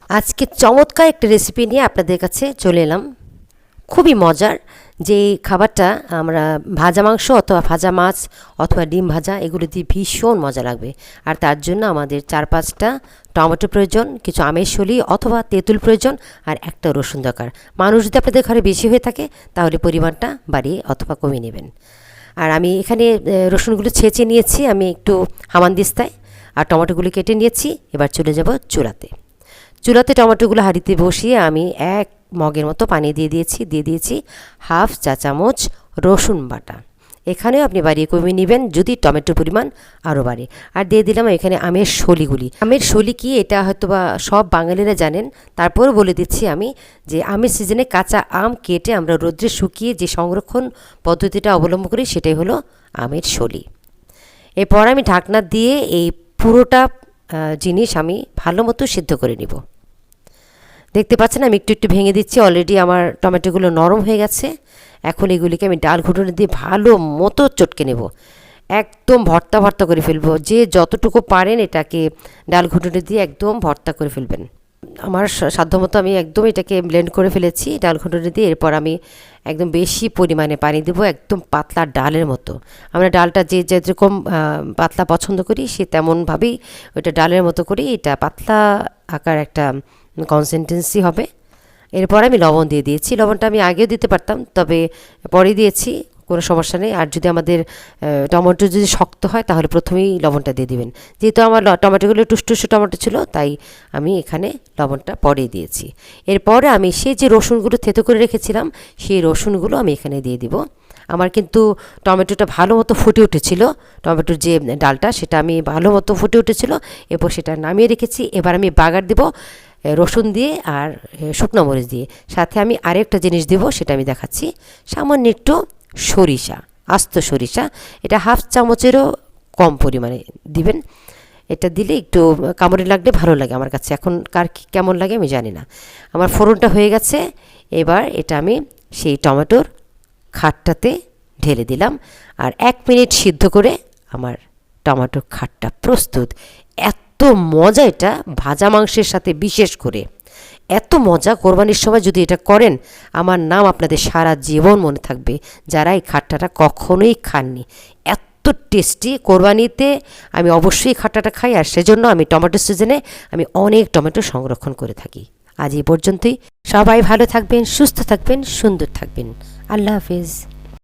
আজকে চমৎকার একটা রেসিপি নিয়ে আপনাদের কাছে চলে এলাম। খুবই মজার যে খাবারটা আমরা ভাজা মাংস অথবা ভাজা মাছ অথবা ডিম ভাজা এগুলো দিয়ে ভীষণ মজা লাগবে। আর তার জন্য আমাদের 4-5টা টমেটো প্রয়োজন, কিছু আমের শলি অথবা তেঁতুল প্রয়োজন, আর একটা রসুন দরকার। মানুষ যদি আপনাদের ঘরে বেশি হয়ে থাকে তাহলে পরিমাণটা বাড়িয়ে অথবা কমিয়ে নেবেন। আর আমি এখানে রসুনগুলো ছেঁচে নিয়েছি আমি একটু হামানদিস্তায়, আর টমেটোগুলো কেটে নিয়েছি। এবার চলে যাব চুলাতে টমেটোগুলো হাঁড়িতে বসিয়ে আমি 1 মগের মতো পানি দিয়ে দিয়েছি হাফ চা চামচ রসুন বাটা। এখানেও আপনি বাড়িয়ে কমিয়ে নেবেন যদি টমেটোর পরিমাণ আরও বাড়ে। আর দিয়ে দিলাম এখানে আমের শলিগুলি। আমের শলি কি এটা হয়তো বা সব বাঙালিরা জানেন, তারপরও বলে দিচ্ছি আমি যে আমের সিজনে কাঁচা আম কেটে আমরা রোদ্রে শুকিয়ে যে সংরক্ষণ পদ্ধতিটা অবলম্বন করি সেটাই হলো আমের শলি। এরপর আমি ঢাকনা দিয়ে এই পুরোটা জিনিস আমি ভালো মতো সিদ্ধ করে নিব। দেখতে পাচ্ছেন আমি একটু ভেঙে দিচ্ছি, অলরেডি আমার টমেটোগুলো নরম হয়ে গেছে। এখন এগুলিকে আমি ডাল ঘুটুনি দিয়ে ভালো মতো চটকে নেব, একদম ভর্তা করে ফেলবো। যে যতটুকু পারেন এটাকে ডাল ঘুটুনি দিয়ে একদম ভর্তা করে ফেলবেন। আমার সাধ্যমতো আমি একদম এটাকে ব্লেন্ড করে ফেলেছি ডাল ঘুটুনি দিয়ে। এরপর আমি একদম বেশি পরিমাণে পানি দেবো, একদম পাতলা ডালের মতো। আমরা ডালটা যে যেরকম পাতলা পছন্দ করি সে তেমনভাবেই ওইটা ডালের মতো করি, এটা পাতলা আকার একটা কনসিস্টেন্সি হবে। এরপর আমি লবণ দিয়ে দিয়েছি। লবণটা আমি আগেও দিতে পারতাম, তবে পরে দিয়েছি, কোনো সমস্যা নেই। আর যদি আমাদের টমেটো যদি শক্ত হয় তাহলে প্রথমেই লবণটা দিয়ে দিবেন। যেহেতু আমার টমেটোগুলো টুসটুসে টমেটো ছিল তাই আমি এখানে লবণটা পরে দিয়েছি। এরপরে আমি সেই যে রসুনগুলো থেতো করে রেখেছিলাম সেই রসুনগুলো আমি এখানে দিয়ে দিব। আমার কিন্তু টমেটোটা ভালো মতো ফুটে উঠেছিল, টমেটোর যে ডালটা সেটা আমি ভালো মতো ফুটে উঠেছিল। এরপর সেটা নামিয়ে রেখেছি। এবার আমি বাগার দেব রসুন দিয়ে আর শুকনো মরিচ দিয়ে। সাথে আমি আরেকটা জিনিস দেব, সেটা আমি দেখাচ্ছি। সামান্য একটু সরিষা, আস্ত সরিষা, এটা হাফ চামচেরও কম পরিমাণে দিবেন। এটা দিলে একটু কামড়ে লাগলে ভালো লাগে আমার কাছে, এখন কার কেমন লাগে আমি জানি না। আমার ফোড়নটা হয়ে গেছে। এবার এটা আমি সেই টমেটোর খাটটাতে ঢেলে দিলাম, আর 1 মিনিট সিদ্ধ করে আমার টমেটোর খাটটা প্রস্তুত। এত মজা এটা ভাজা মাংসের সাথে, বিশেষ করে এত মজা। কোরবানির সময় যদি এটা করেন আমার নাম আপনাদের সারা জীবন মনে থাকবে, যারা এই খাট্টাটা কখনোই খাননি। এত টেস্টি। কোরবানিতে আমি অবশ্যই খাট্টাটা খাই, আর সেজন্য আমি টমেটো সিজনে আমি অনেক টমেটো সংরক্ষণ করে থাকি। আজ এই পর্যন্তই। সবাই ভালো থাকবেন, সুস্থ থাকবেন, সুন্দর থাকবেন। আল্লাহ হাফেজ।